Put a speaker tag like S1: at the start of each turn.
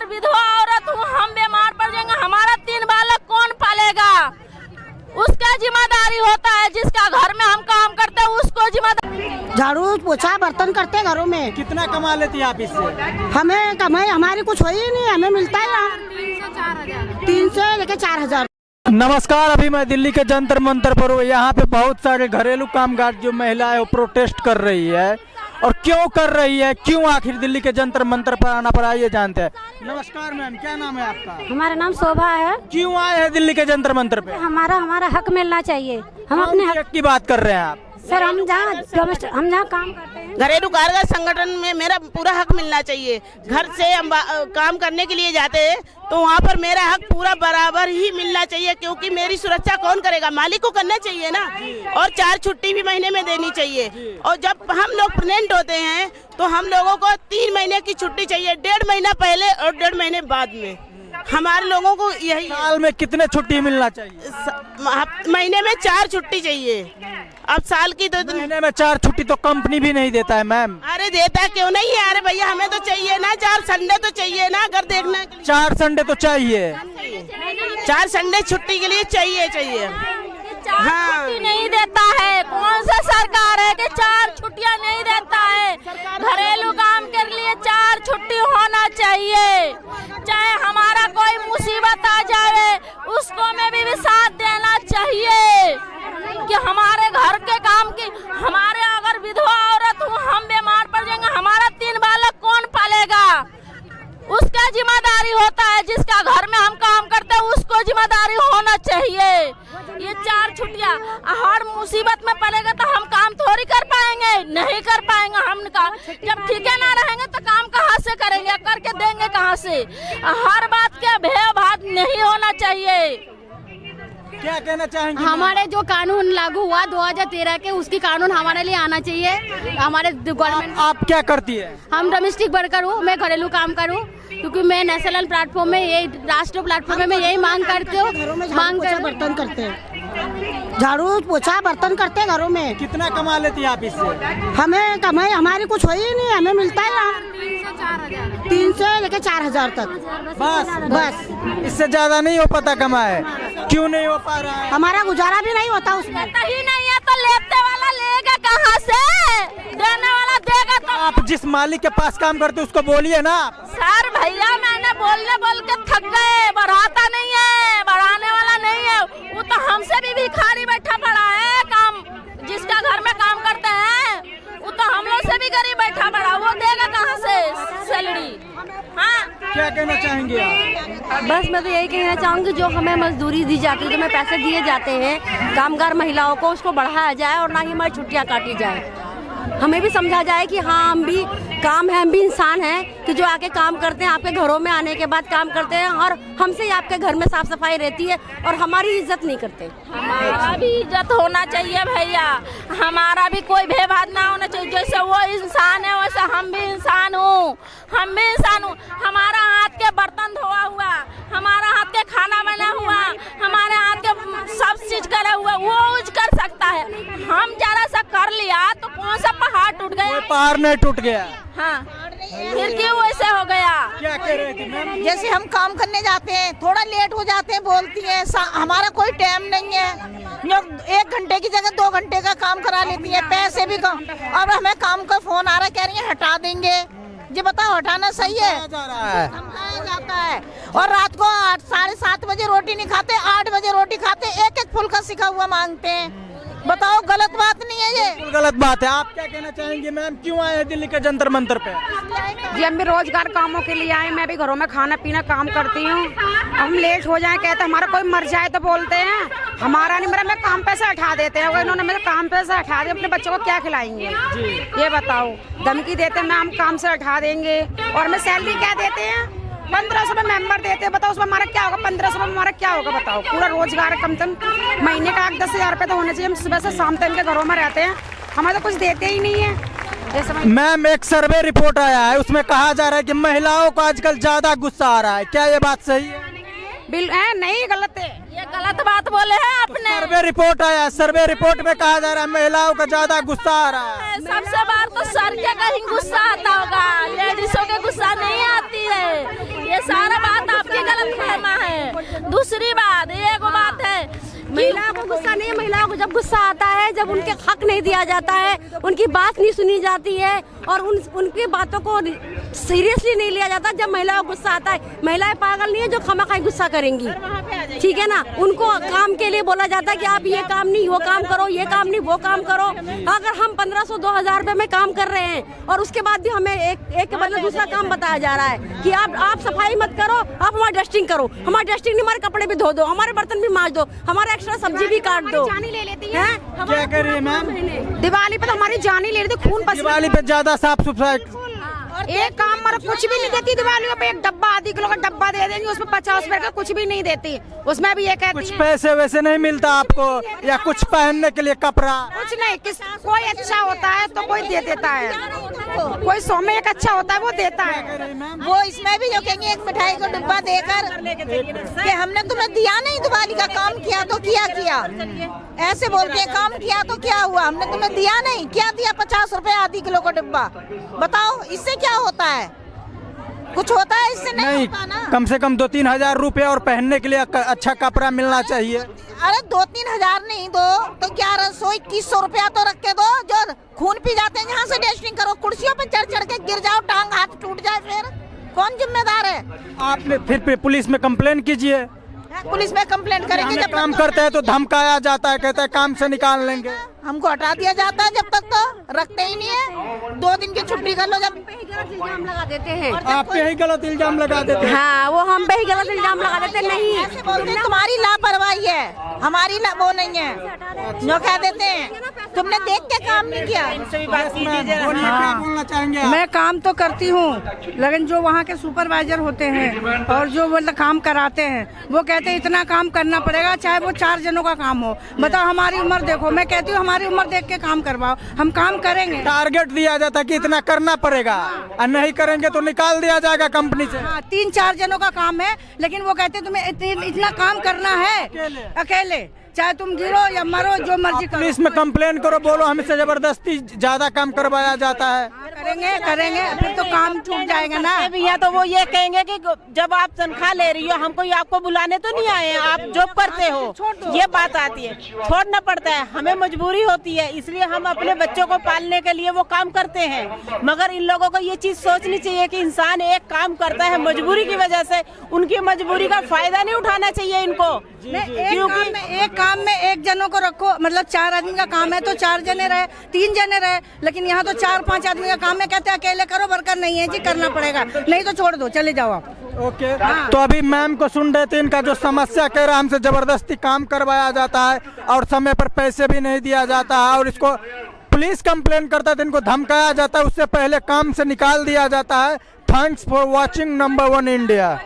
S1: विधवा औरत हूँ, हम बीमार पड़ जाएंगे, हमारा 3 बालक कौन पालेगा? उसका जिम्मेदारी होता है। जिसका घर में हम काम करते हैं उसको जिम्मेदारी।
S2: झाड़ू पोछा बर्तन करते घरों में।
S3: कितना कमा लेती है आप इससे?
S2: हमें कमाई हमारी कुछ हो ही नहीं, हमें मिलता है 3 से लेके 4,000।
S3: नमस्कार, अभी मैं दिल्ली के जंतर मंतर पर हूँ। यहाँ पे बहुत सारे घरेलू कामगार जो महिला है वो प्रोटेस्ट कर रही है। और क्यों कर रही है, क्यों आखिर दिल्ली के जंतर मंतर पर आना पड़ा, ये जानते हैं। नमस्कार मैम, क्या नाम है आपका?
S4: हमारा नाम शोभा है।
S3: क्यों आए हैं दिल्ली के जंतर मंतर पे?
S4: हमारा हक मिलना चाहिए। हम अपने हक
S3: की बात कर रहे हैं आप?
S4: सर, हम जहाँ काम करते हैं
S5: घरेलू कामगार संगठन में मेरा पूरा हक मिलना चाहिए। घर से हम काम करने के लिए जाते हैं तो वहाँ पर मेरा हक पूरा बराबर ही मिलना चाहिए, क्योंकि मेरी सुरक्षा कौन करेगा? मालिक को करना चाहिए ना। और 4 छुट्टी भी महीने में देनी चाहिए। और जब हम लोग प्रेग्नेंट होते हैं तो हम लोगों को 3 महीने की छुट्टी चाहिए, 1.5 महीना पहले और 1.5 महीने बाद में। हमारे लोगों को यही
S3: साल में कितने छुट्टी मिलना चाहिए?
S5: महीने में 4 छुट्टी चाहिए। अब साल की तो
S3: महीने में 4 छुट्टी तो कंपनी भी नहीं देता है मैम।
S5: अरे देता क्यों नहीं है? अरे भैया हमें तो चाहिए ना, 4 संडे तो चाहिए ना घर देखना।
S3: 4 संडे तो चाहिए।
S5: 4 संडे छुट्टी के लिए चाहिए।
S1: हाँ। छुट्टी नहीं देता है। कौन सा सरकार है कि 4 छुट्टियां नहीं देता है? घरेलू काम के लिए 4 छुट्टी होना चाहिए। चाहे हमारा कोई मुसीबत आ जाए उसको में भी साथ देना चाहिए कि हमारे घर के काम की। हमारे अगर विधवा औरत हूँ, हम बीमार पड़ जाएंगे, हमारा 3 बालक कौन पालेगा? उसका जिम्मेदारी होता है। जिसका घर में हम काम करते हैं उसको जिम्मेदारी होना चाहिए। ये 4 छुट्टियां हर मुसीबत में पड़ेगा तो हम काम थोड़ी कर पाएंगे, नहीं कर पाएंगे। हम जब ठीके ना रहेंगे तो काम कहाँ से करेंगे, करके देंगे कहाँ से? हर बात का भेदभाव नहीं होना चाहिए।
S3: क्या कहना चाहेंगे?
S4: हमारे जो कानून लागू हुआ 2013 के, उसकी कानून हमारे लिए आना चाहिए। हमारे गवर्नमेंट।
S3: आप क्या करती है?
S4: हम डोमेस्टिक वर्कर हूँ, मैं घरेलू काम करूँ, क्योंकि मैं नेशनल प्लेटफॉर्म में, यही राष्ट्रीय प्लेटफॉर्म में यही मांग करती हूँ।
S2: बर्तन करते हैं, झाड़ू पोछा बर्तन करते घरों में।
S3: कितना कमा लेती है आप इससे?
S2: हमें कमाई हमारी कुछ हो ही नहीं, हमें मिलता है 3 से लेके 4,000 तक। बस
S3: इससे ज्यादा नहीं हो पाता कमाए? क्यों नहीं हो पा रहा है?
S2: हमारा गुजारा भी नहीं होता उसमें।
S1: ही नहीं है तो लेते वाला लेगा कहाँ से? देने वाला देगा तो।
S3: आप जिस मालिक के पास काम करते उसको बोलिए ना।
S1: सर भैया, मैंने बोल के थक गए। बढ़ाता नहीं है, बढ़ाने वाला नहीं है। वो तो हमसे भी भिखारी बैठा पड़ा है। काम जिसका घर में काम करते हैं वो तो हम लोग से भी गरीब बैठा पड़ा। वो देगा कहाँ से सैलरी? हाँ,
S3: क्या कहना चाहेंगे आप?
S4: बस मैं तो यही कहना चाहूँगी, जो हमें मजदूरी दी जाती है, जो हमें पैसे दिए जाते हैं कामगार महिलाओं को, उसको बढ़ाया जाए और ना ही हमारी छुट्टियाँ काटी जाए। हमें भी समझा जाए कि हाँ, हम भी काम है, हम भी इंसान हैं कि जो आके काम करते हैं, आपके घरों में आने के बाद काम करते हैं और हमसे ही आपके घर में साफ सफाई रहती है और हमारी इज्जत नहीं करते।
S1: हमारा भी इज्जत होना चाहिए भैया। हमारा भी कोई भेदभाव ना होना चाहिए। जैसे वो इंसान है वैसे हम भी इंसान हूँ। हमारा हाथ के बर्तन धोआ हुआ, हमारा हाथ के खाना बना हुआ, हमारे हाथ के सब चीज करा हुआ, वो यूज कर सकता है। हम जरा सा कर लिया तो कौन सा पहाड़ टूट गया?
S3: पहाड़ नहीं टूट गया।
S1: हाँ, फिर क्यों वैसे हो गया?
S3: क्या कह रहे थे मैम?
S5: जैसे हम काम करने जाते हैं, थोड़ा लेट हो जाते हैं, बोलती है हमारा कोई टाइम नहीं है। 1 घंटे की जगह 2 घंटे का काम करा लेती है, पैसे भी कम। और हमें काम का फोन आ रहा है, कह रही है हटा देंगे। जी बताओ, हटाना सही है? धमकाया जाता है। और रात को 8 साढ़े 7 बजे रोटी नहीं खाते, 8 बजे रोटी खाते, एक फुल्का सिखा हुआ मांगते हैं। बताओ, गलत बात नहीं है ये?
S3: गलत बात है। आप क्या कहना चाहेंगे मैम, क्यों आए हैं दिल्ली के जंतर मंतर पे?
S6: जी, हम भी रोजगार कामों के लिए आए। मैं भी घरों में खाना पीना काम करती हूँ। हम लेट हो जाए, कहते हमारा कोई मर जाए तो बोलते हैं हमारा नहीं मरा, मैं काम पैसे हटा देते हैं। इन्होंने मेरे काम पैसे हटा दिए, अपने बच्चों को क्या खिलाएंगे? ये बताओ, धमकी देते हैं मैम काम से हटा देंगे। और हमें सैलरी क्या देते हैं? 1500 में मेंबर देते हैं। बताओ उसमें हमारा क्या होगा? 1500 में हमारा क्या होगा बताओ? पूरा रोजगार कम से कम महीने का 10,000 रुपये तो होना चाहिए। हम सुबह से शाम तक इनके घरों में रहते हैं, हमें तो कुछ देते ही नहीं है।
S3: मैम, एक सर्वे रिपोर्ट आया है, उसमें कहा जा रहा है कि महिलाओं को आजकल ज्यादा गुस्सा आ रहा है। क्या ये बात सही है?
S6: नहीं, गलत है।
S1: ये गलत बात बोले हैं आपने।
S3: सर्वे रिपोर्ट आया, सर्वे रिपोर्ट में कहा जा रहा है महिलाओं का ज्यादा गुस्सा आ रहा है।
S1: सबसे बार तो सर के कहीं गुस्सा आता होगा, लेडीजों के गुस्सा नहीं आती है। ये ये सारा बात आपकी गलत फहमा है। दूसरी बात, एक बात है,
S4: महिलाओं को गुस्सा नहीं है। महिलाओं को जब गुस्सा आता है, जब उनके हक नहीं दिया जाता है, उनकी बात नहीं सुनी जाती है और उनकी बातों को सीरियसली नहीं लिया जाता। जब महिलाओं को गुस्सा आता है, महिलाएं पागल नहीं है जो खामखाई गुस्सा करेंगी, ठीक है ना। उनको काम के लिए बोला जाता है कि आप ये काम नहीं, वो काम करो, ये काम नहीं, वो काम करो। अगर हम 1500-2000 रुपए में काम कर रहे हैं और उसके बाद भी हमें एक के बदले दूसरा काम बताया जा रहा है कि आप सफाई मत करो, आप हमारी डस्टिंग करो। हमारी डस्टिंग नहीं, हमारे कपड़े भी धो दो, हमारे बर्तन भी मांज दो, हमारे एक्स्ट्रा सब्जी भी काट दो।
S6: जानी ले लेती है।
S3: क्या कर रही है मैम?
S6: दिवाली पे तो हमारी जानी ले लेती, खून पसीना।
S3: दिवाली पे ज्यादा साफ सफाई,
S6: एक काम मतलब कुछ भी नहीं देती दिवाली पे। एक डब्बा, आधी किलो का डब्बा दे देंगे, उसमें 50 रुपए का कुछ भी नहीं देती। उसमें भी ये कहती
S3: कुछ
S6: है
S3: पैसे वैसे नहीं मिलता आपको, या कुछ पहनने के लिए कपड़ा?
S6: कुछ नहीं। कोई अच्छा होता है तो कोई दे देता है, कोई 100 में एक अच्छा होता है वो देता है।
S5: वो इसमें भी जो कहेंगे एक मिठाई को डिब्बा देकर कि हमने तुम्हें दिया नहीं, दिवाली का काम किया तो किया, ऐसे बोलते हैं। काम किया तो क्या हुआ, हमने तुम्हें दिया नहीं, क्या दिया? 50 रुपए आधी किलो का डिब्बा। बताओ इससे क्या होता है? कुछ होता है इससे? नहीं होता ना।
S3: कम से कम 2-3 हजार रुपए और पहनने के लिए अच्छा कपड़ा मिलना चाहिए।
S5: अरे 2-3 हजार नहीं दो तो 1100-2100 रुपया तो रख के दो। जो खून पी जाते हैं यहाँ से डस्टिंग करो, कुर्सियों पे चढ़ के गिर जाओ, टांग हाथ टूट जाए, फिर कौन जिम्मेदार है?
S3: आपने फिर पुलिस में कंप्लेन कीजिए।
S5: पुलिस में कंप्लेंट करेंगे।
S3: जब काम करते हैं तो धमकाया जाता है, कहते हैं काम से निकाल लेंगे।
S5: हमको हटा दिया जाता है, जब तक तो रखते ही नहीं है। 2 दिन की छुट्टी कर लो। जब
S4: इल्जाम लगा देते हैं,
S3: आप पे ही गलत इल्जाम लगा देते हैं।
S4: हाँ, वो हम पे ही गलत इल्जाम लगा देते हैं। नहीं,
S5: ऐसे बोलते हैं तुम्हारी लापरवाही है, हमारी वो नहीं है, जो कह देते हैं तुमने देख के काम नहीं किया।
S3: क्या बोलना चाहेंगे आप?
S7: मैं काम तो करती हूँ, लेकिन जो वहाँ के सुपरवाइजर होते हैं और जो मतलब काम कराते हैं, वो कहते हैं इतना काम करना पड़ेगा, चाहे वो 4 जनों का काम हो। बताओ हमारी उम्र देखो, मैं कहती हूँ हमारी उम्र देख के काम करवाओ, हम काम करेंगे।
S3: टारगेट दिया जाता है कि इतना करना पड़ेगा और नहीं करेंगे तो निकाल दिया जाएगा कंपनी से।
S7: हाँ, 3-4 जनों का काम है, लेकिन वो कहते हैं तुम्हें इतना काम करना है अकेले, चाहे तुम गिरो या मरो, जो मर्जी करो।
S3: पुलिस में कंप्लेन करो, बोलो हमसे जबरदस्ती ज्यादा काम करवाया जाता है।
S7: करेंगे फिर तो काम छूट जाएगा ना।
S8: भैया तो वो ये कहेंगे कि जब आप तनख्वाह ले रही हो, हम कोई आपको बुलाने तो नहीं आए हैं, आप जॉब करते हो, ये बात आती है। छोड़ना पड़ता है, हमें मजबूरी होती है, इसलिए हम अपने बच्चों को पालने के लिए वो काम करते हैं। मगर इन लोगों को ये चीज सोचनी चाहिए कि इंसान एक काम करता है मजबूरी की वजह से, उनकी मजबूरी का फायदा नहीं उठाना चाहिए इनको।
S7: एक काम में 1 जनों को रखो, मतलब 4 आदमी का काम है तो 4 जने रहे, 3 जने रहे, लेकिन यहाँ तो 4-5 आदमी का काम है। कहते हैं अकेले करो, वर्कर नहीं है जी, करना पड़ेगा, नहीं तो छोड़ दो, चले जाओ आप।
S3: ओके। तो अभी मैम को सुन रहे थे, इनका जो समस्या कह रहा है, हमसे जबरदस्ती काम करवाया जाता है और समय पर पैसे भी नहीं दिया जाता है, और इसको पुलिस कंप्लेन करता है तो इनको धमकाया जाता है, उससे पहले काम से निकाल दिया जाता है। Thanks for watching number 1 India.